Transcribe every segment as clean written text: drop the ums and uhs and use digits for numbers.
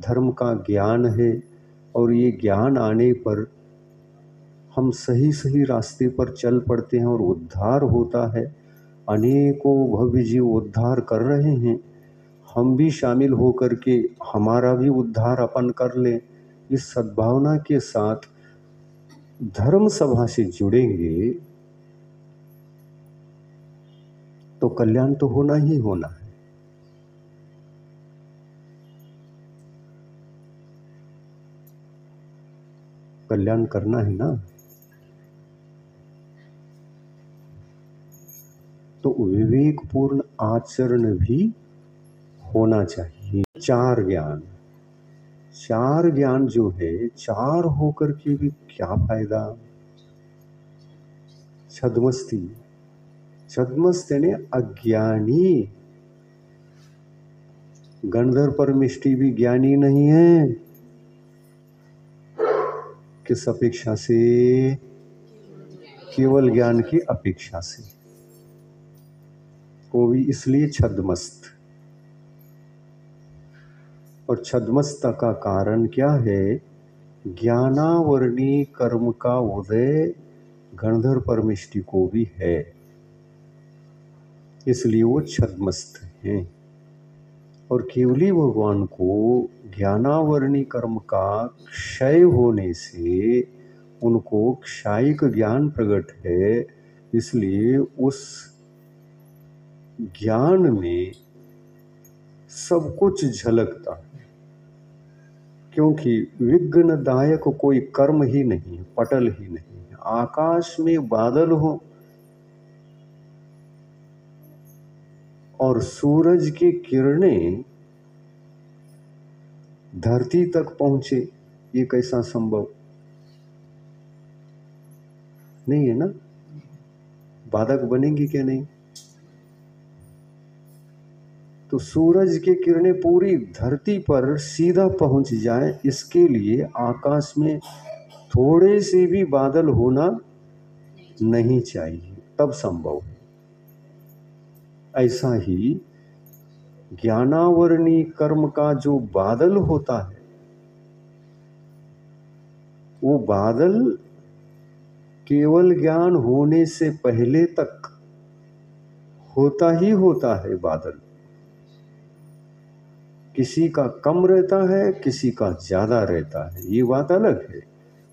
धर्म का ज्ञान है और ये ज्ञान आने पर हम सही सही रास्ते पर चल पड़ते हैं और उद्धार होता है। अनेकों भव्य जीव उद्धार कर रहे हैं, हम भी शामिल होकर के हमारा भी उद्धार अपन कर लें। इस सद्भावना के साथ धर्म सभा से जुड़ेंगे तो कल्याण तो होना ही होना है। कल्याण करना है ना, तो विवेकपूर्ण आचरण भी होना चाहिए। चार ज्ञान जो है, चार होकर के भी क्या फायदा। छद्मस्त यानी अज्ञानी। गंधर्व परमिष्टि भी ज्ञानी नहीं है। किस अपेक्षा से? केवल ज्ञान की अपेक्षा से। वो भी इसलिए छद्मस्त। और छद्मस्ता का कारण क्या है? ज्ञानावरणी कर्म का उदय गंधर्व परमिष्टि को भी है, इसलिए वो छद्मस्त हैं। और केवली भगवान को ज्ञानावरणी कर्म का क्षय होने से उनको क्षायिक ज्ञान प्रकट है, इसलिए उस ज्ञान में सब कुछ झलकता है। क्योंकि विघ्नदायक कोई कर्म ही नहीं है, पटल ही नहीं है। आकाश में बादल हो और सूरज की किरणें धरती तक पहुंचे, ये कैसा संभव? नहीं है ना। बाधक बनेंगी क्या? नहीं। तो सूरज की किरणें पूरी धरती पर सीधा पहुंच जाए, इसके लिए आकाश में थोड़े से भी बादल होना नहीं चाहिए, तब संभव है। ऐसा ही ज्ञानावरणी कर्म का जो बादल होता है, वो बादल केवल ज्ञान होने से पहले तक होता ही होता है। बादल किसी का कम रहता है, किसी का ज्यादा रहता है, ये बात अलग है।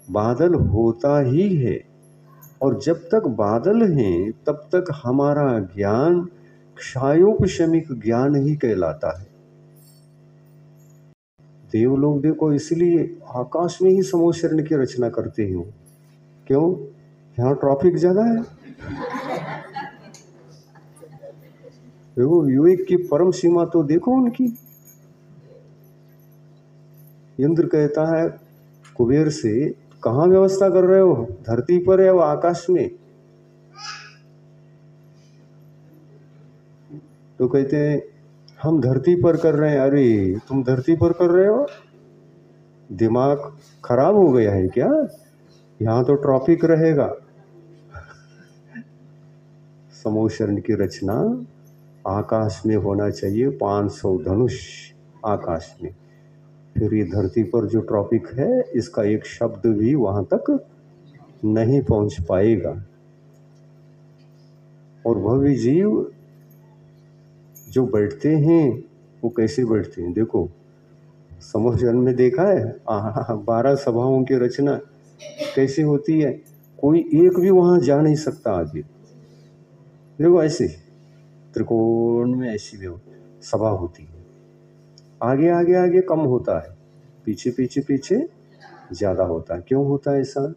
बादल होता ही है। और जब तक बादल हैं तब तक हमारा ज्ञान क्षायोपशमिक ज्ञान ही कहलाता है। देवलोग देखो इसलिए आकाश में ही समूह शरण की रचना करते हैं। क्यों? यहाँ ट्रैफिक ज्यादा है। देखो विवेक की परम सीमा तो देखो उनकी। इंद्र कहता है कुबेर से, कहाँ व्यवस्था कर रहे हो, धरती पर है वो आकाश में? तो कहते हैं हम धरती पर कर रहे हैं। अरे तुम धरती पर कर रहे हो, दिमाग खराब हो गया है क्या? यहाँ तो ट्रैफिक रहेगा। समूह शरण की रचना आकाश में होना चाहिए, 500 धनुष आकाश में। फिर ये धरती पर जो ट्रैफिक है, इसका एक शब्द भी वहां तक नहीं पहुंच पाएगा। और भव्य जीव जो बैठते हैं वो कैसे बैठते हैं? देखो समूह शरण में देखा है 12 सभाओं की रचना कैसे होती है। कोई एक भी वहां जा नहीं सकता आगे। देखो ऐसे त्रिकोण में ऐसी भी सभा होती है। आगे आगे आगे कम होता है, पीछे पीछे पीछे ज्यादा होता है। क्यों होता है ऐसा?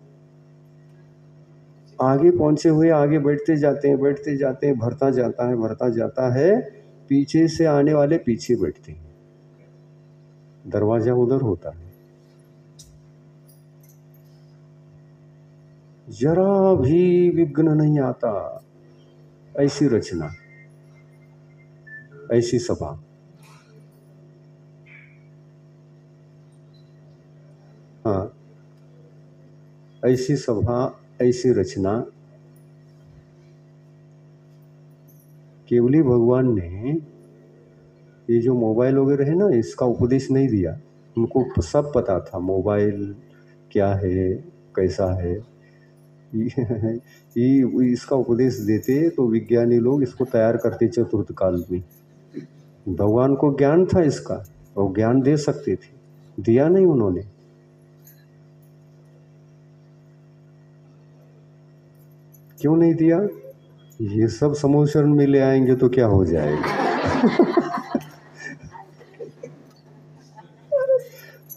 आगे पहुंचे हुए आगे बैठते जाते हैं, बैठते जाते हैं, भरता जाता है, भरता जाता है। पीछे से आने वाले पीछे बैठते हैं। दरवाजा उधर होता है। जरा भी विघ्न नहीं आता। ऐसी रचना, ऐसी सभा। हाँ, ऐसी सभा, ऐसी रचना केवली भगवान ने, ये जो मोबाइल वगैरह है ना, इसका उपदेश नहीं दिया। उनको सब पता था मोबाइल क्या है, कैसा है। ये इसका उपदेश देते तो विज्ञानी लोग इसको तैयार करते चतुर्थ काल में। भगवान को ज्ञान था इसका, और ज्ञान दे सकते थे, दिया नहीं उन्होंने। क्यों नहीं दिया? ये सब समूह शरण में ले आएंगे तो क्या हो जाएगा?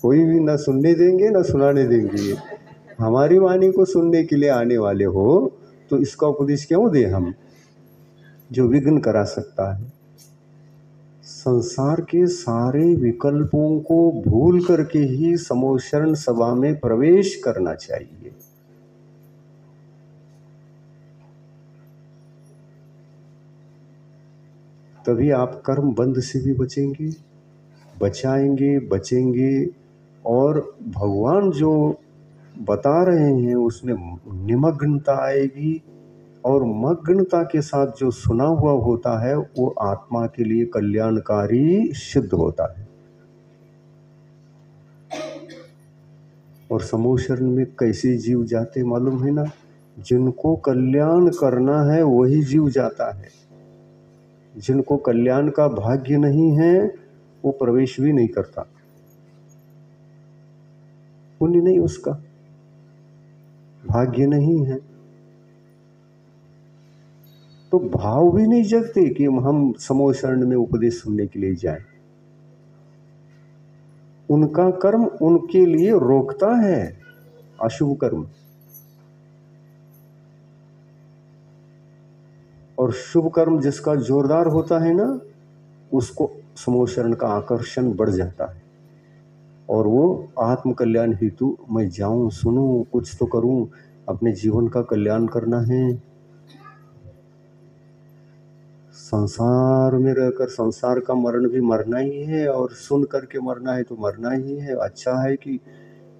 कोई भी ना सुनने देंगे ना सुनाने देंगे। हमारी वाणी को सुनने के लिए आने वाले हो तो इसका उपदेश क्यों दे हम, जो विघ्न करा सकता है। संसार के सारे विकल्पों को भूल करके ही समूह शरण सभा में प्रवेश करना चाहिए। तभी आप कर्म बंध से भी बचेंगे, बचेंगे। और भगवान जो बता रहे हैं उसमें निमग्नता आएगी, और मग्नता के साथ जो सुना हुआ होता है वो आत्मा के लिए कल्याणकारी सिद्ध होता है। और समूह शरण में कैसे जीव जाते मालूम है ना? जिनको कल्याण करना है वही जीव जाता है। जिनको कल्याण का भाग्य नहीं है वो प्रवेश भी नहीं करता, पुण्य नहीं, उसका भाग्य नहीं है, तो भाव भी नहीं जगते कि हम समूह शरण में उपदेश सुनने के लिए जाएं। उनका कर्म उनके लिए रोकता है अशुभ कर्म, और शुभ कर्म जिसका जोरदार होता है ना, उसको समूह शरण का आकर्षण बढ़ जाता है, और वो आत्म कल्याण हेतु मैं जाऊं, सुनूं, कुछ तो करूं, अपने जीवन का कल्याण करना है। संसार में रहकर संसार का मरण भी मरना ही है, और सुन करके मरना है तो मरना ही है। अच्छा है कि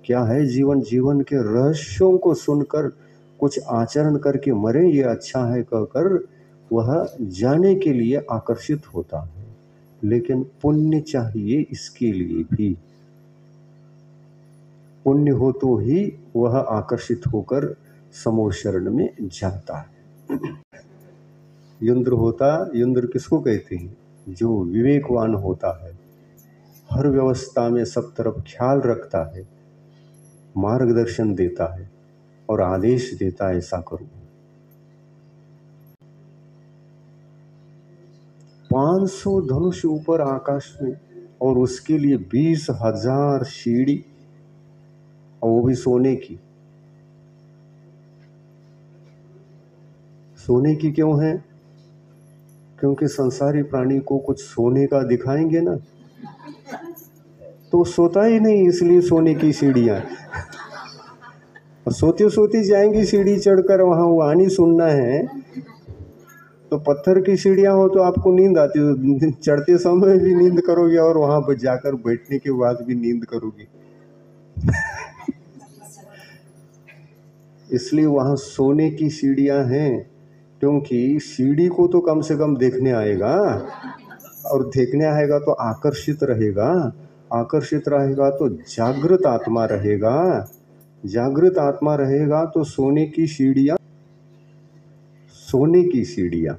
क्या है जीवन, जीवन के रहस्यों को सुनकर कुछ आचरण करके मरे, ये अच्छा है कहकर वह जाने के लिए आकर्षित होता है। लेकिन पुण्य चाहिए इसके लिए भी, पुण्य हो तो ही वह आकर्षित होकर समूह शरण में जाता है। इंद्र किसको कहते हैं? जो विवेकवान होता है, हर व्यवस्था में सब तरफ ख्याल रखता है, मार्गदर्शन देता है और आदेश देता है ऐसा करो। 500 धनुष ऊपर आकाश में, और उसके लिए 20,000 सीढ़ी, और वो भी सोने की। सोने की क्यों है? क्योंकि संसारी प्राणी को कुछ सोने का दिखाएंगे ना तो सोता ही नहीं, इसलिए सोने की सीढ़ियां। सोते सोते जाएंगी सीढ़ी चढ़कर, वहां वाणी सुनना है तो पत्थर की सीढ़ियां हो तो आपको नींद आती है, चढ़ते समय भी नींद करोगे और वहां पर जाकर बैठने के बाद भी नींद करोगे। इसलिए वहां सोने की सीढ़ियां हैं, क्योंकि सीढ़ी को तो कम से कम देखने आएगा, और देखने आएगा तो आकर्षित रहेगा, आकर्षित रहेगा तो जागृत आत्मा रहेगा, जागृत आत्मा रहेगा तो सोने की सीढ़ियां, सोने की सीढ़ियां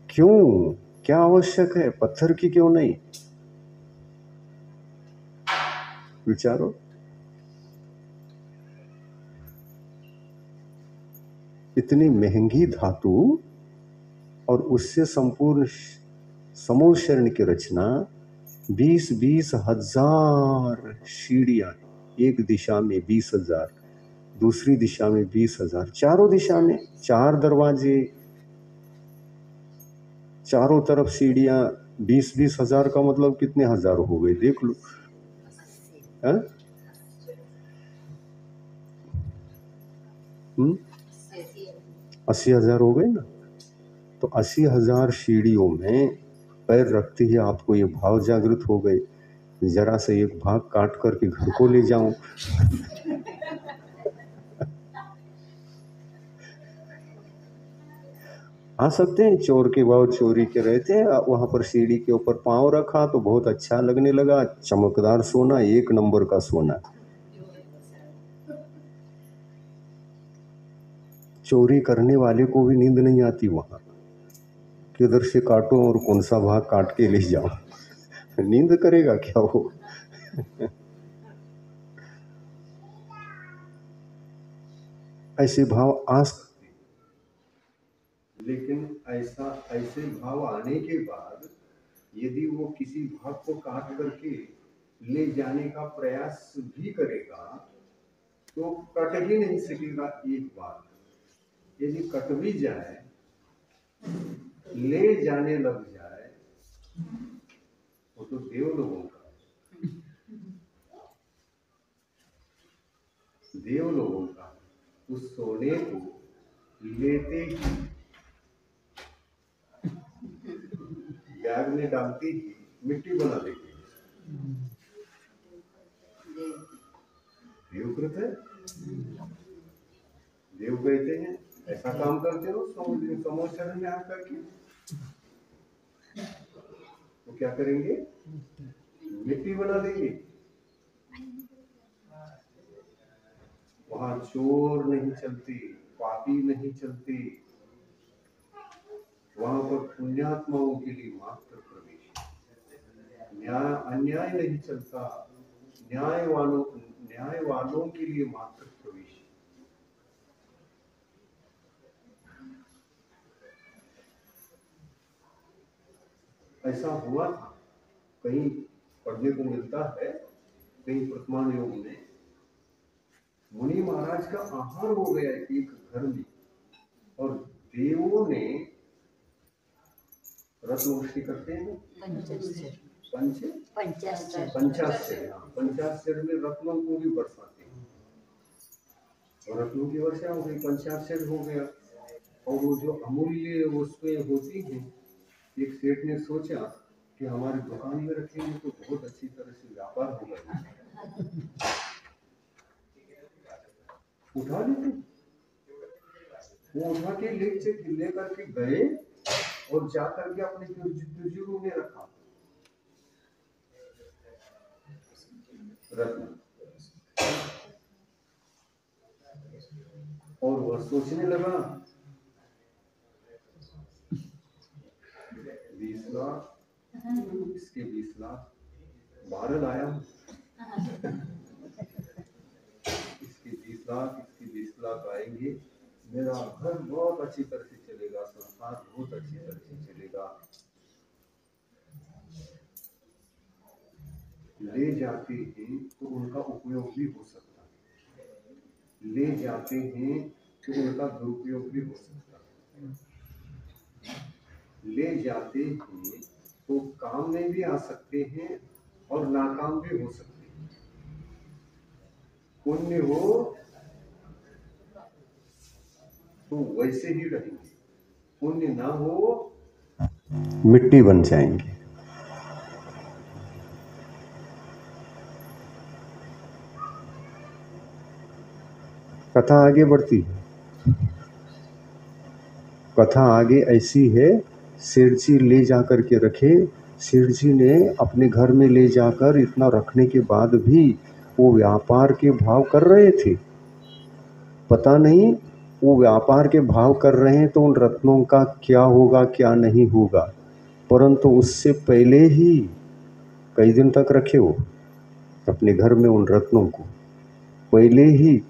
क्यों, क्या आवश्यक है, पत्थर की क्यों नहीं? विचारो। इतनी महंगी धातु और उससे संपूर्ण समूह शरण की रचना, 20-20 हजार सीढ़ियां, एक दिशा में 20,000, दूसरी दिशा में 20,000, चारों दिशा में 4 दरवाजे, चारों तरफ सीढ़ियां, 20-20 हजार का मतलब कितने हजार हो गए देख लो। 80,000 हो गए ना। तो 80,000 सीढ़ियों में पैर रखते ही आपको ये भाव जागृत हो गए, जरा से एक भाग काट करके घर को ले जाऊं। आ सकते हैं। चोर के बहुत चोरी के रहते हैं, वहाँ पर सीढ़ी के ऊपर पाँव रखा तो बहुत अच्छा लगने लगा, चमकदार सोना, एक नंबर का सोना। चोरी करने वाले को भी नींद नहीं आती वहाँ, किधर से काटो और कौन सा भाग काट के ले जाओ। नींद करेगा क्या वो। ऐसे भाव आ सकते, लेकिन ऐसे भाव आने के बाद यदि वो किसी भाग को काट करके ले जाने का प्रयास भी करेगा तो कट ही नहीं सकेगा। एक बार यदि कट भी जाए, ले जाने लग जाए, वो तो देव लोगों का, देव लोगों का उस सोने को लेते ही बैग में डालते ही मिट्टी बना देते हैं। देवकृत है, देव कहते हैं ऐसा काम करते हो समोचरण में आकर के, तो क्या करेंगे, मिट्टी बना देंगे। वहां चोर नहीं चलते, पापी नहीं चलते, वहां पर पुण्यात्माओं के लिए मात्र प्रवेश, अन्याय नहीं चलता, न्यायवानों के लिए मात्र प्रवेश। ऐसा हुआ था, कहीं पढ़ने को मिलता है, कहीं वर्तमान योग में मुनि महाराज का आहार हो गया एक घर में, और देवों ने रत्नवृष्टि करते हैं पंचाश्चर्य में रत्नों को भी बरसाते हैं, और रत्नों की वर्षा हो गई, पंचाश्चर्य हो गया। और वो जो अमूल्य वस्तुएं होती हैं, एक सेठ ने सोचा कि हमारी दुकान में रखेंगे तो बहुत अच्छी तरह से व्यापार होगा। उठा लेते, वो उठा के ले करके गए और जाकर के अपने तिजोरी में रखा रत्न, और वह सोचने लगा 20 लाख, इसके 20 लाख बाहर लाया, इसके 20 लाख आएंगे, मेरा घर बहुत अच्छी तरह से चलेगा, संसार बहुत अच्छी तरह से चलेगा। ले जाते हैं तो उनका उपयोग भी हो सकता है, ले जाते हैं तो उनका दुरुपयोग भी हो सकता है, ले जाते हैं तो काम में भी आ सकते हैं और नाकाम भी हो सकते हैं। पुण्य हो तो वैसे ही रहेंगे, पुण्य ना हो मिट्टी बन जाएंगे। कथा आगे बढ़ती है, कथा आगे ऐसी है, सेठ जी ले जाकर के रखे, सेठ जी ने अपने घर में ले जाकर इतना रखने के बाद भी वो व्यापार के भाव कर रहे थे। पता नहीं वो व्यापार के भाव कर रहे हैं तो उन रत्नों का क्या होगा क्या नहीं होगा, परंतु उससे पहले ही कई दिन तक रखे वो अपने घर में उन रत्नों को, पहले ही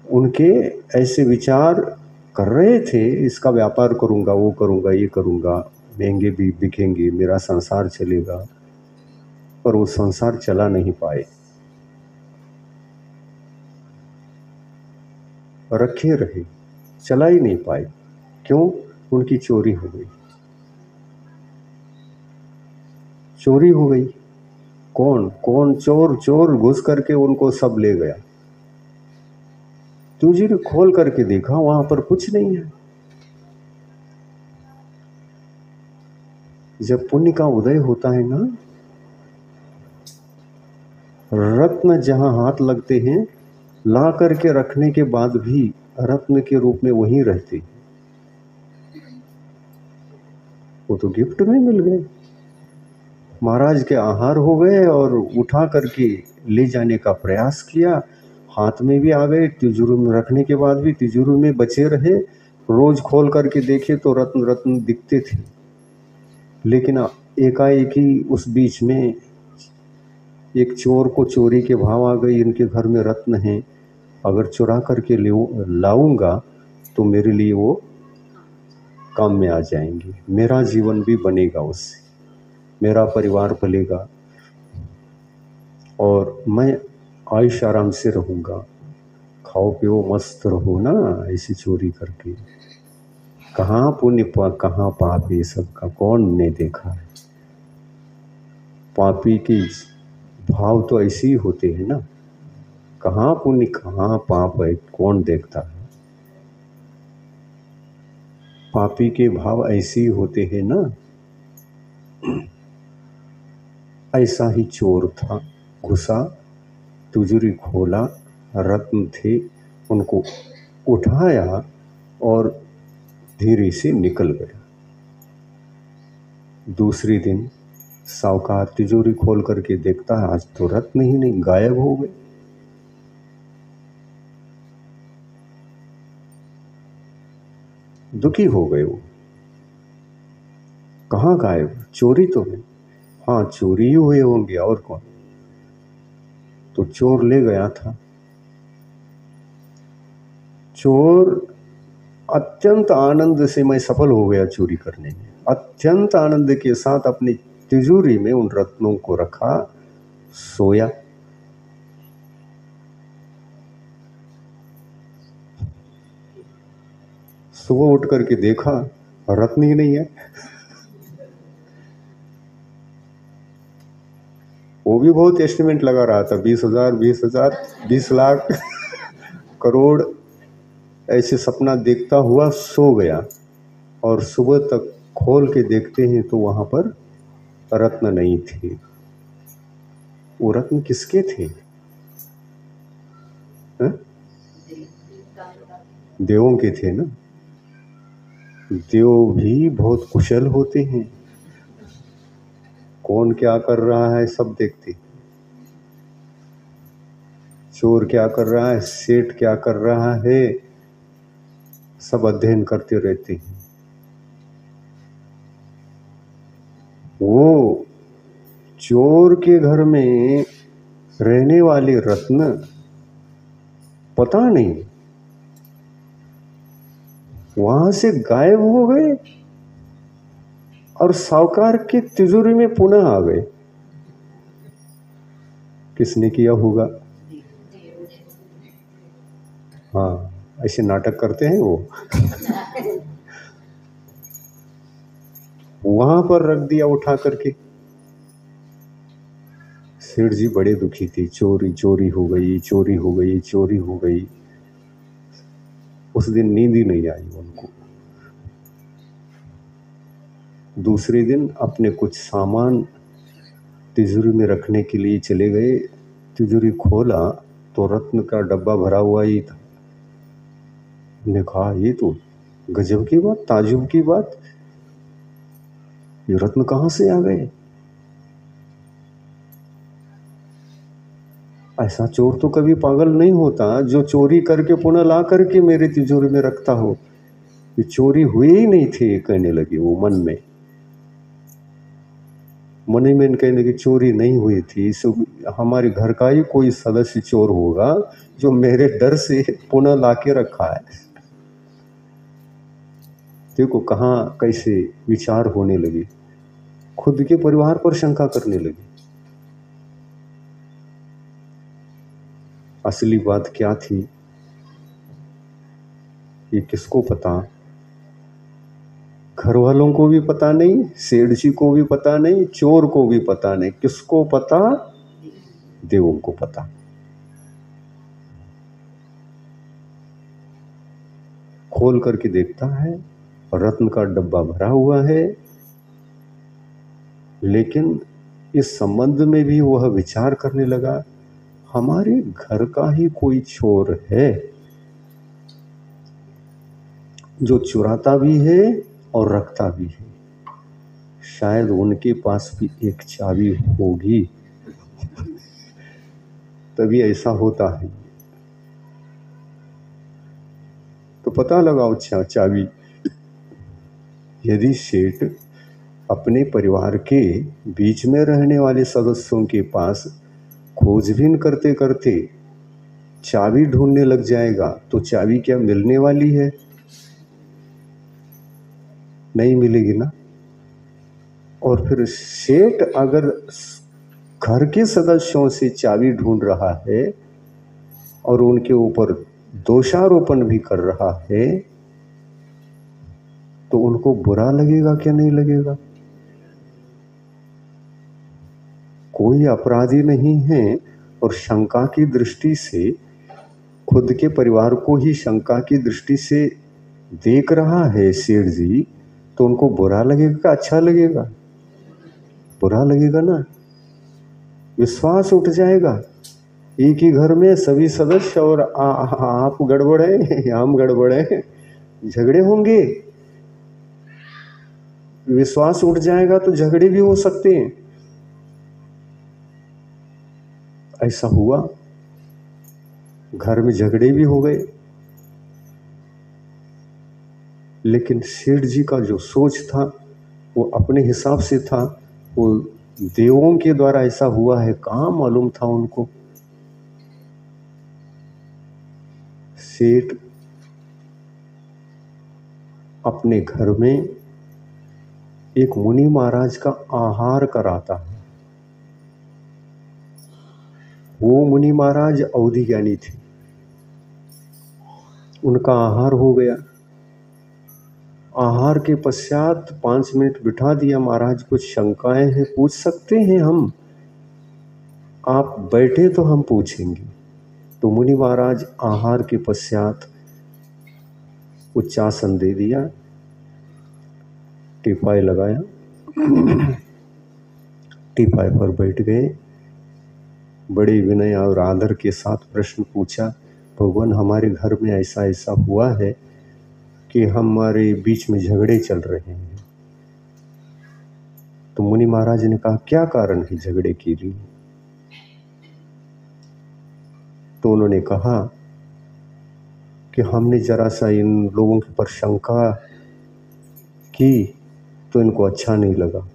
उनके ऐसे विचार कर रहे थे, इसका व्यापार करूंगा, वो करूंगा, ये करूंगा, महंगे भी बिकेंगे, मेरा संसार चलेगा, पर वो संसार चला नहीं पाए, रखे रहे, चला ही नहीं पाए। क्यों? उनकी चोरी हो गई, चोरी हो गई। कौन कौन? चोर घुस करके उनको सब ले गया। तुझे ने खोल करके देखा, वहां पर कुछ नहीं है। जब पुण्य का उदय होता है ना, रत्न जहां हाथ लगते हैं, ला करके रखने के बाद भी रत्न के रूप में वहीं रहते, वो तो गिफ्ट में मिल गए। महाराज के आहार हो गए और उठा करके ले जाने का प्रयास किया, हाथ में भी आ गए, तिजोरी में रखने के बाद भी तिजोरी में बचे रहे। रोज खोल करके देखे तो रत्न रत्न दिखते थे, लेकिन एकाएक ही उस बीच में एक चोर को चोरी के भाव आ गई, इनके घर में रत्न हैं, अगर चुरा करके लाऊंगा तो मेरे लिए वो काम में आ जाएंगे, मेरा जीवन भी बनेगा उससे, मेरा परिवार पलेगा और मैं आयुष आराम से रहूँगा। खाओ पियो मस्त रहो ना, ऐसी चोरी करके। कहाँ पुण्य कहाँ पाप, ये सब का कौन ने देखा है। पापी के भाव तो ऐसे ही होते हैं ना, कहाँ पुण्य कहाँ पाप है, कौन देखता है। पापी के भाव ऐसे ही होते हैं ना। ऐसा ही चोर था, घुसा, तिजोरी खोला, रत्न थे, उनको उठाया और धीरे से निकल गया। दूसरे दिन साहूकार तिजोरी खोल करके देखता है, आज तो रत्न ही नहीं, गायब हो गए। दुखी हो गए वो, कहाँ गायब, चोरी तो है। हाँ चोरी ही हुए होंगे और कौन, तो चोर ले गया था। चोर अत्यंत आनंद से मैं सफल हो गया चोरी करने में, अत्यंत आनंद के साथ अपनी तिजोरी में उन रत्नों को रखा, सोया। सुबह उठ करके देखा रत्न ही नहीं है। वो भी बहुत एस्टिमेट लगा रहा था, 20,000 20,000 20 लाख करोड़, ऐसे सपना देखता हुआ सो गया। और सुबह तक खोल के देखते हैं तो वहां पर रत्न नहीं थे। वो रत्न किसके थे? है? देवों के थे ना। देव भी बहुत कुशल होते हैं, कौन क्या कर रहा है सब देखते, चोर क्या कर रहा है, सेठ क्या कर रहा है, सब अध्ययन करते रहते हैं। वो चोर के घर में रहने वाले रत्न पता नहीं वहां से गायब हो गए और साहूकार की तिजोरी में पुनः आ गए। किसने किया होगा? हाँ ऐसे नाटक करते हैं वो वहां पर रख दिया उठा करके। सेठ जी बड़े दुखी थे, चोरी चोरी हो गई, चोरी हो गई, चोरी हो गई। उस दिन नींद ही नहीं आई उनको। दूसरे दिन अपने कुछ सामान तिजोरी में रखने के लिए चले गए। तिजोरी खोला तो रत्न का डब्बा भरा हुआ ही था। उन्होंने कहा ये तो गजब की बात, ताजुब की बात, ये रत्न कहां से आ गए? ऐसा चोर तो कभी पागल नहीं होता जो चोरी करके पुनः ला करके मेरे तिजोरी में रखता हो। ये चोरी हुए ही नहीं थे, कहने लगे वो मन में। मन ही में कहने लगे चोरी नहीं हुई थी, हमारे घर का ही कोई सदस्य चोर होगा जो मेरे डर से पुनः लाके रखा है। देखो कहाँ कैसे विचार होने लगे, खुद के परिवार पर शंका करने लगे। असली बात क्या थी ये किसको पता? घर वालों को भी पता नहीं, सेठ जी को भी पता नहीं, चोर को भी पता नहीं, किसको पता? देवों को पता। खोल करके देखता है रत्न का डब्बा भरा हुआ है, लेकिन इस संबंध में भी वह विचार करने लगा, हमारे घर का ही कोई चोर है जो चुराता भी है और रखता भी है। शायद उनके पास भी एक चाबी होगी, तभी ऐसा होता है। तो पता लगाओ चाबी। यदि सेठ अपने परिवार के बीच में रहने वाले सदस्यों के पास खोजबीन करते करते चाबी ढूंढने लग जाएगा तो चाबी क्या मिलने वाली है? नहीं मिलेगी ना। और फिर सेठ अगर घर के सदस्यों से चाबी ढूंढ रहा है और उनके ऊपर दोषारोपण भी कर रहा है तो उनको बुरा लगेगा क्या नहीं लगेगा? कोई अपराधी नहीं है और शंका की दृष्टि से खुद के परिवार को ही शंका की दृष्टि से देख रहा है सेठ जी, तो उनको बुरा लगेगा अच्छा लगेगा? बुरा लगेगा ना। विश्वास उठ जाएगा। एक ही घर में सभी सदस्य और आप गड़बड़ है, हम गड़बड़ है, झगड़े होंगे। विश्वास उठ जाएगा तो झगड़े भी हो सकते हैं। ऐसा हुआ, घर में झगड़े भी हो गए। लेकिन सेठ जी का जो सोच था वो अपने हिसाब से था। वो देवों के द्वारा ऐसा हुआ है, कहाँ मालूम था उनको। सेठ अपने घर में एक मुनि महाराज का आहार कराता है। वो मुनि महाराज अवधि ज्ञानी थे। उनका आहार हो गया। आहार के पश्चात 5 मिनट बिठा दिया। महाराज कुछ शंकाएं हैं, पूछ सकते हैं हम? आप बैठे तो हम पूछेंगे। तो मुनि महाराज आहार के पश्चात उच्चासन दे दिया, टीपाई लगाया, टीपाई पर बैठ गए। बड़े विनय और आदर के साथ प्रश्न पूछा, भगवान हमारे घर में ऐसा ऐसा हुआ है कि हमारे बीच में झगड़े चल रहे हैं। तो मुनि महाराज ने कहा क्या कारण है झगड़े के लिए? तो उन्होंने कहा कि हमने जरा सा इन लोगों के ऊपर शंका की तो इनको अच्छा नहीं लगा।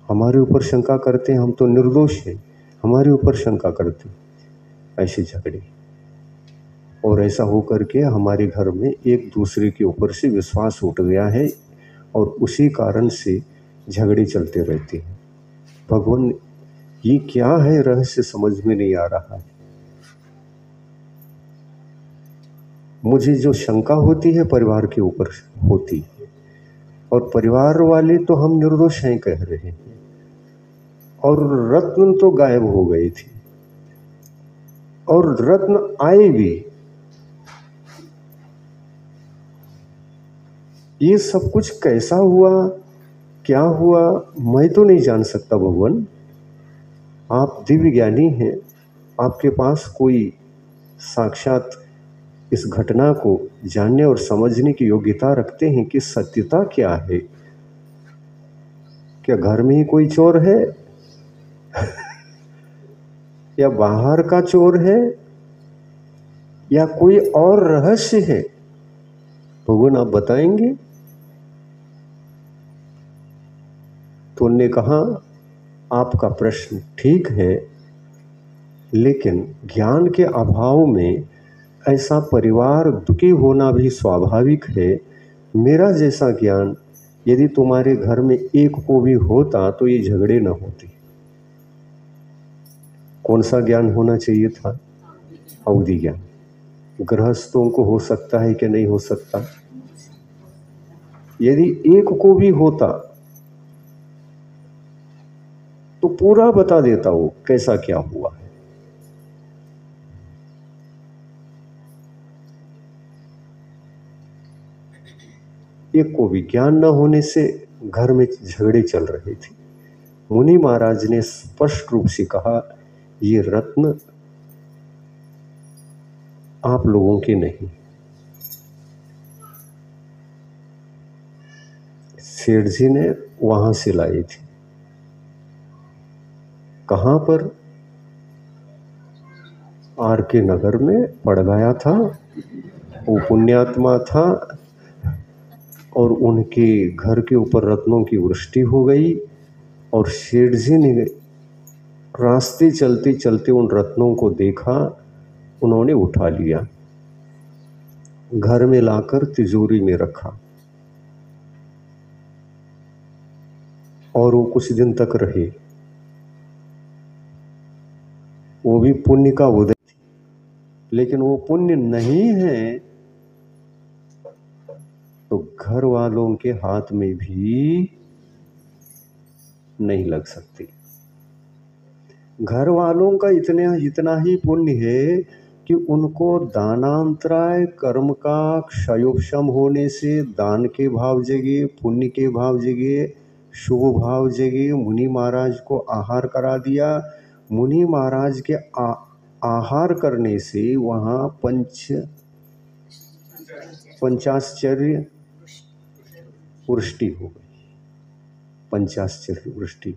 हमारे ऊपर शंका करते हैं, हम तो निर्दोष हैं, हमारे ऊपर शंका करते, ऐसे झगड़े। और ऐसा होकर के हमारे घर में एक दूसरे के ऊपर से विश्वास उठ गया है और उसी कारण से झगड़े चलते रहते हैं। भगवान ये क्या है, रहस्य समझ में नहीं आ रहा है। मुझे जो शंका होती है परिवार के ऊपर होती है, और परिवार वाले तो हम निर्दोष हैं कह रहे हैं, और रत्न तो गायब हो गए थे, और रत्न आए भी। ये सब कुछ कैसा हुआ, क्या हुआ, मैं तो नहीं जान सकता भगवान। आप दिव्य ज्ञानी हैं, आपके पास कोई साक्षात इस घटना को जानने और समझने की योग्यता रखते हैं कि सत्यता क्या है। क्या घर में ही कोई चोर है या बाहर का चोर है या कोई और रहस्य है? भगवान आप बताएंगे? तो उन्होंने कहा आपका प्रश्न ठीक है, लेकिन ज्ञान के अभाव में ऐसा परिवार दुखी होना भी स्वाभाविक है। मेरा जैसा ज्ञान यदि तुम्हारे घर में एक को भी होता तो ये झगड़े न होते। कौन सा ज्ञान होना चाहिए था? अवधि ज्ञान। गृहस्थों को हो सकता है कि नहीं हो सकता? यदि एक को भी होता तो पूरा बता देता वो कैसा क्या हुआ है। एक को भी ज्ञान न होने से घर में झगड़े चल रहे थे। मुनि महाराज ने स्पष्ट रूप से कहा ये रत्न आप लोगों के नहीं। सेठ जी ने वहां से लाई थी। कहां पर? आर के नगर में पड़ गया था। वो पुण्यात्मा था और उनके घर के ऊपर रत्नों की वृष्टि हो गई और सेठ जी ने रास्ते चलते चलते उन रत्नों को देखा, उन्होंने उठा लिया, घर में लाकर तिजोरी में रखा और वो कुछ दिन तक रहे। वो भी पुण्य का उदय, लेकिन वो पुण्य नहीं है तो घर वालों के हाथ में भी नहीं लग सकती। घर वालों का इतना ही पुण्य है कि उनको दानांतराय कर्म का क्षयोपशम होने से दान के भाव जगे, पुण्य के भाव जगे, शुभ भाव जगे। मुनि महाराज को आहार करा दिया। मुनि महाराज के आहार करने से वहाँ पंचाश्चर्य वृष्टि हो गई। पंचाश्चर्य वृष्टि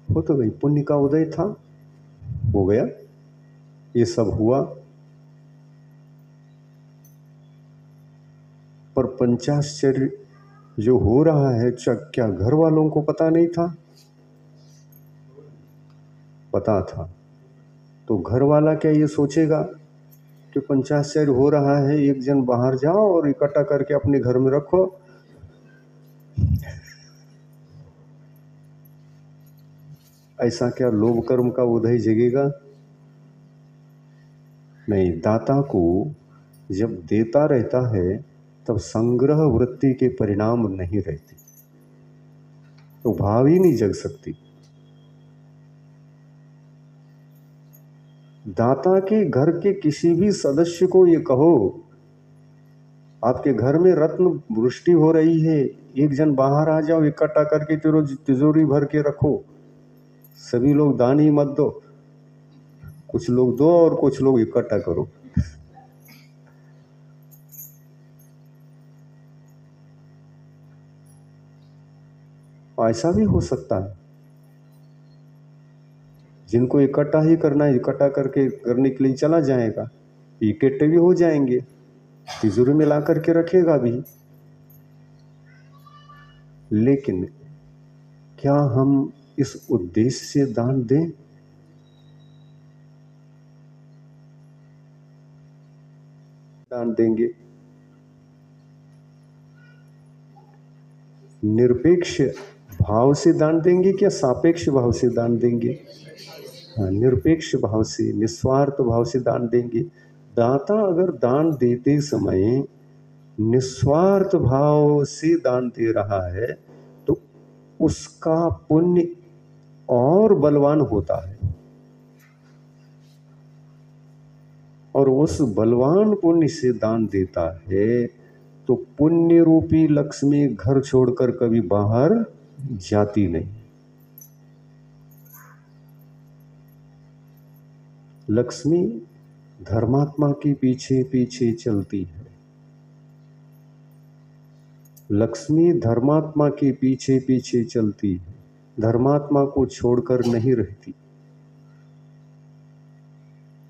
हो तो गई। पुण्य का उदय था, हो गया, ये सब हुआ। पर पंचाश्चर्य जो हो रहा है, क्या घर वालों को पता नहीं था? पता था। तो घर वाला क्या ये सोचेगा कि पंचाश्चर्य हो रहा है, एक जन बाहर जाओ और इकट्ठा करके अपने घर में रखो? ऐसा क्या लोभ कर्म का उदय जगेगा? नहीं। दाता को जब देता रहता है तब संग्रह वृत्ति के परिणाम नहीं रहते, तो भाव ही नहीं जग सकती। दाता के घर के किसी भी सदस्य को ये कहो, आपके घर में रत्न वृष्टि हो रही है, एक जन बाहर आ जाओ, इकट्ठा करके तिजोरी भर के रखो। सभी लोग दान ही मत दो, कुछ लोग दो और कुछ लोग इकट्ठा करो। ऐसा भी हो सकता है। जिनको इकट्ठा ही करना है, इकट्ठा करने के लिए चला जाएगा, इकट्ठे भी हो जाएंगे, तिजोरी में ला करके रखेगा भी। लेकिन क्या हम इस उद्देश्य से दान दें? दान देंगे निरपेक्ष भाव से दान देंगे क्या सापेक्ष भाव से दान देंगे? हाँ, निरपेक्ष भाव से, निस्वार्थ भाव से दान देंगे। दाता अगर दान देते समय निस्वार्थ भाव से दान दे रहा है तो उसका पुण्य और बलवान होता है, और उस बलवान पुण्य से दान देता है तो पुण्य रूपी लक्ष्मी घर छोड़कर कभी बाहर जाती नहीं। लक्ष्मी धर्मात्मा के पीछे पीछे चलती है। लक्ष्मी धर्मात्मा के पीछे पीछे चलती है, धर्मात्मा को छोड़कर नहीं रहती।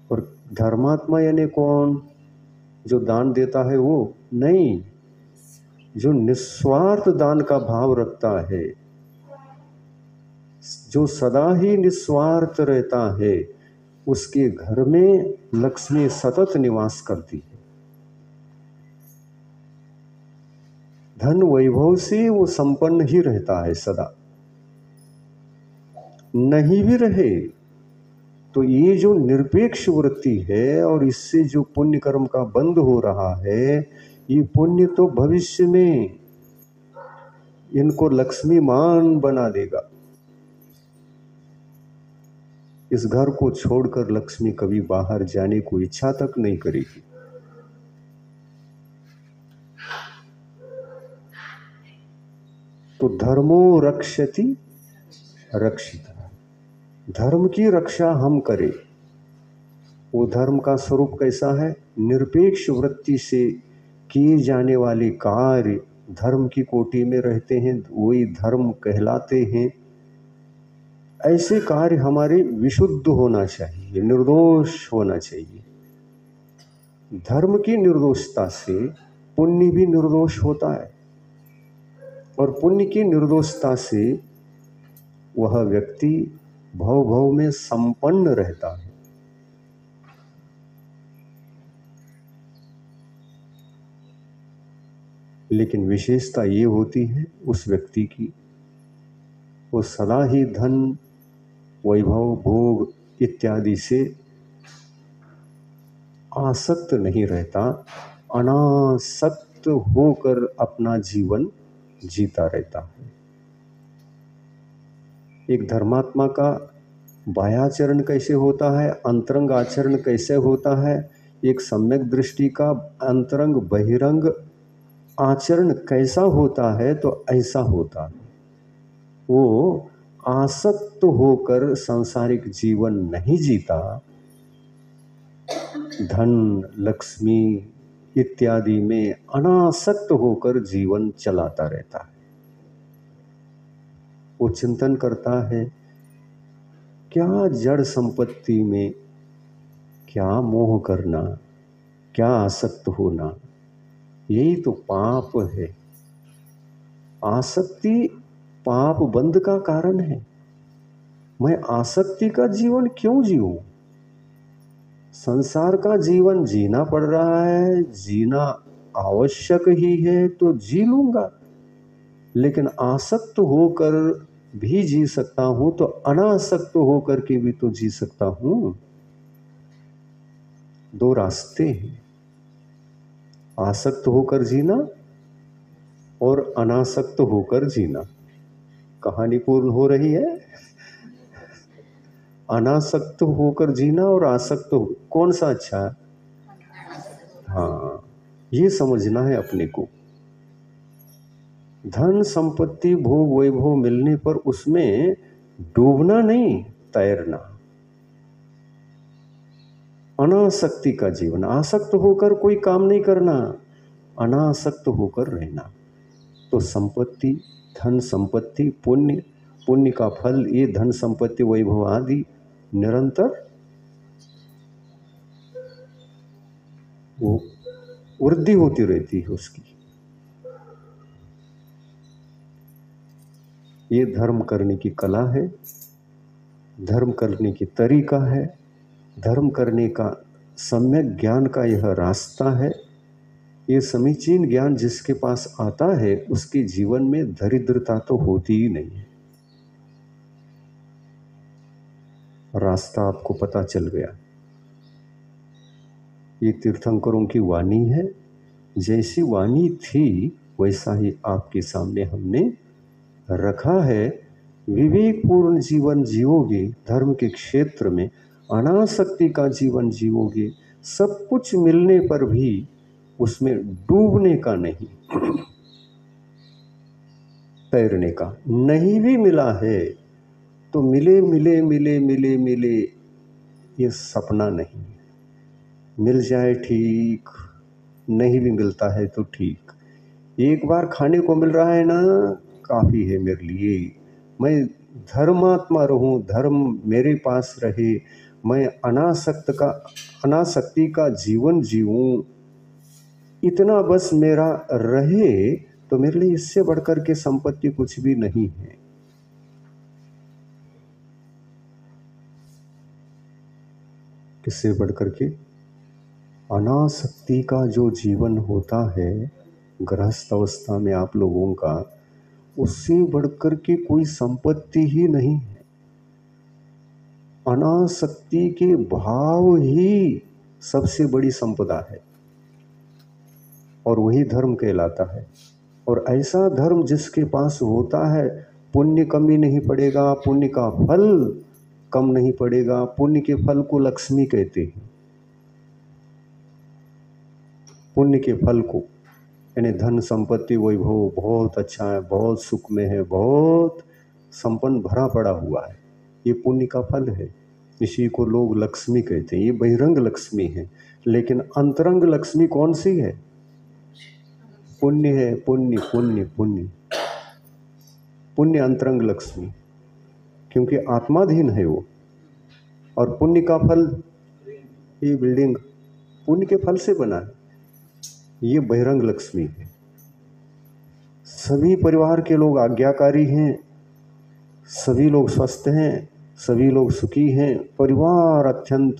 और धर्मात्मा यानी कौन? जो दान देता है वो नहीं, जो निस्वार्थ दान का भाव रखता है, जो सदा ही निस्वार्थ रहता है, उसके घर में लक्ष्मी सतत निवास करती है। धन वैभव से वो संपन्न ही रहता है सदा। नहीं भी रहे तो ये जो निरपेक्ष वृत्ति है और इससे जो पुण्य कर्म का बंध हो रहा है, ये पुण्य तो भविष्य में इनको लक्ष्मीमान बना देगा। इस घर को छोड़कर लक्ष्मी कभी बाहर जाने को इच्छा तक नहीं करेगी। तो धर्मो रक्षति रक्षिता, धर्म की रक्षा हम करें। वो धर्म का स्वरूप कैसा है? निरपेक्ष वृत्ति से किए जाने वाले कार्य धर्म की कोटि में रहते हैं, वही धर्म कहलाते हैं। ऐसे कार्य हमारे विशुद्ध होना चाहिए, निर्दोष होना चाहिए। धर्म की निर्दोषता से पुण्य भी निर्दोष होता है, और पुण्य की निर्दोषता से वह व्यक्ति भव भव में संपन्न रहता है। लेकिन विशेषता ये होती है उस व्यक्ति की, वो सदा ही धन, वैभव, भोग इत्यादि से आसक्त नहीं रहता, अनासक्त होकर अपना जीवन जीता रहता है। एक धर्मात्मा का बाह्याचरण कैसे होता है, अंतरंग आचरण कैसे होता है, एक सम्यक दृष्टि का अंतरंग बहिरंग आचरण कैसा होता है, तो ऐसा होता है। वो आसक्त होकर सांसारिक जीवन नहीं जीता, धन, लक्ष्मी इत्यादि में अनासक्त होकर जीवन चलाता रहता है। वो चिंतन करता है, क्या जड़ संपत्ति में क्या मोह करना, क्या आसक्त होना, यही तो पाप है। आसक्ति पाप बंध का कारण है। मैं आसक्ति का जीवन क्यों जीऊं? संसार का जीवन जीना पड़ रहा है, जीना आवश्यक ही है तो जी लूंगा, लेकिन आसक्त होकर भी जी सकता हूं तो अनासक्त होकर के भी तो जी सकता हूं। दो रास्ते हैं, आसक्त होकर जीना और अनासक्त होकर जीना। कहानी पूर्ण हो रही है। अनासक्त होकर जीना और आसक्त हो, कौन सा अच्छा है? हाँ, ये समझना है अपने को। धन संपत्ति भोग वैभव मिलने पर उसमें डूबना नहीं, तैरना। अनासक्ति का जीवन, आसक्त होकर कोई काम नहीं करना, अनासक्त होकर रहना। तो संपत्ति, धन संपत्ति, पुण्य, पुण्य का फल, ये धन संपत्ति वैभव आदि निरंतर वो वृद्धि होती रहती है उसकी। ये धर्म करने की कला है, धर्म करने की तरीका है, धर्म करने का सम्यक ज्ञान का यह रास्ता है। ये समीचीन ज्ञान जिसके पास आता है उसके जीवन में दरिद्रता तो होती ही नहीं है। रास्ता आपको पता चल गया। ये तीर्थंकरों की वाणी है, जैसी वाणी थी वैसा ही आपके सामने हमने रखा है। विवेकपूर्ण जीवन जीवोगे, धर्म के क्षेत्र में अनासक्ति का जीवन जीवोगे, सब कुछ मिलने पर भी उसमें डूबने का नहीं, तैरने का। नहीं भी मिला है तो मिले मिले मिले मिले मिले, ये सपना नहीं। मिल जाए ठीक, नहीं भी मिलता है तो ठीक। एक बार खाने को मिल रहा है ना, काफ़ी है मेरे लिए। मैं धर्मात्मा रहूं, धर्म मेरे पास रहे, मैं अनासक्ति का जीवन जीऊं, इतना बस मेरा रहे, तो मेरे लिए इससे बढ़कर के संपत्ति कुछ भी नहीं है। किससे बढ़कर के? अनासक्ति का जो जीवन होता है गृहस्थ अवस्था में आप लोगों का, उससे बढ़कर के कोई संपत्ति ही नहीं है। अनासक्ति के भाव ही सबसे बड़ी संपदा है, और वही धर्म कहलाता है। और ऐसा धर्म जिसके पास होता है, पुण्य कमी नहीं पड़ेगा, पुण्य का फल कम नहीं पड़ेगा। पुण्य के फल को लक्ष्मी कहते हैं। पुण्य के फल को, यानी धन संपत्ति वैभव बहुत अच्छा है, बहुत सुख में है, बहुत संपन्न भरा पड़ा हुआ है, ये पुण्य का फल है। इसी को लोग लक्ष्मी कहते हैं। ये बहिरंग लक्ष्मी है, लेकिन अंतरंग लक्ष्मी कौन सी है? पुण्य है, पुण्य पुण्य पुण्य। पुण्य अंतरंग लक्ष्मी, क्योंकि आत्माधीन है वो। और पुण्य का फल, ये बिल्डिंग पुण्य के फल से बना है, ये बहिरंग लक्ष्मी है। सभी परिवार के लोग आज्ञाकारी हैं, सभी लोग स्वस्थ हैं, सभी लोग सुखी हैं। परिवार अत्यंत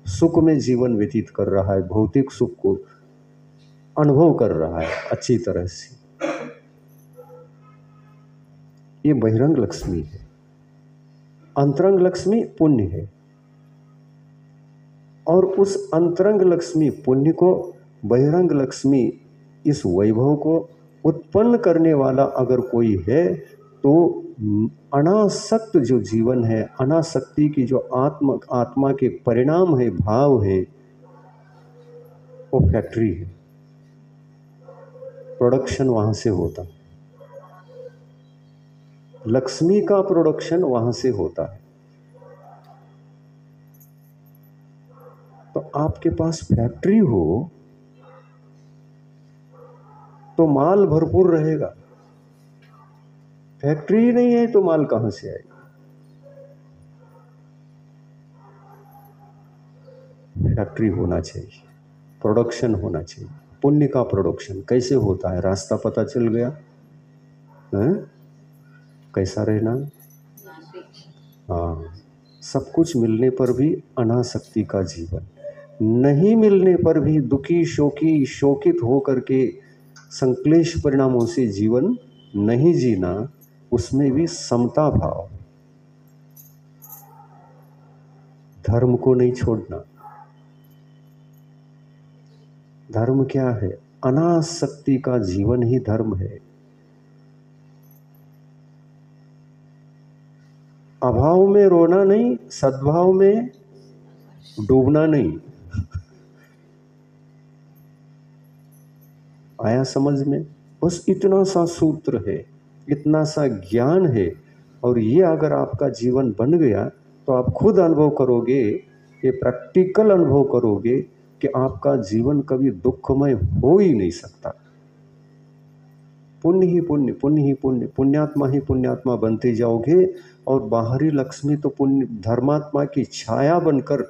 सुख में जीवन व्यतीत कर रहा है, भौतिक सुख को अनुभव कर रहा है अच्छी तरह से। ये बहिरंग लक्ष्मी है। अंतरंग लक्ष्मी पुण्य है। और उस अंतरंग लक्ष्मी पुण्य को, बहिरंग लक्ष्मी इस वैभव को उत्पन्न करने वाला अगर कोई है तो अनासक्त जो जीवन है, अनासक्ति की जो आत्मा के परिणाम है, भाव है, वो फैक्ट्री है। प्रोडक्शन वहां से होता है, लक्ष्मी का प्रोडक्शन वहां से होता है। तो आपके पास फैक्ट्री हो तो माल भरपूर रहेगा। फैक्ट्री ही नहीं है तो माल कहां से आएगा? फैक्ट्री होना चाहिए, प्रोडक्शन होना चाहिए। पुण्य का प्रोडक्शन कैसे होता है, रास्ता पता चल गया है? कैसा रहना? हाँ, सब कुछ मिलने पर भी अनासक्ति का जीवन, नहीं मिलने पर भी दुखी शोकी शोकित हो करके संक्लेश परिणामों से जीवन नहीं जीना, उसमें भी समता भाव। धर्म को नहीं छोड़ना। धर्म क्या है? अनासक्ति का जीवन ही धर्म है। अभाव में रोना नहीं, सद्भाव में डूबना नहीं। आया समझ में? बस इतना सा सूत्र है, इतना सा ज्ञान है। और ये अगर आपका जीवन बन गया तो आप खुद अनुभव करोगे, ये प्रैक्टिकल अनुभव करोगे कि आपका जीवन कभी दुखमय हो ही नहीं सकता। पुण्य ही पुण्य, पुण्य ही पुण्य, पुण्यात्मा ही पुण्यात्मा बनते जाओगे। और बाहरी लक्ष्मी तो पुण्य धर्मात्मा की छाया बनकर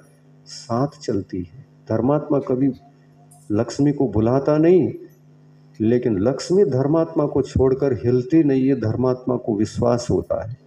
साथ चलती है। धर्मात्मा कभी लक्ष्मी को बुलाता नहीं, लेकिन लक्ष्मी धर्मात्मा को छोड़कर हिलती नहीं है। धर्मात्मा को विश्वास होता है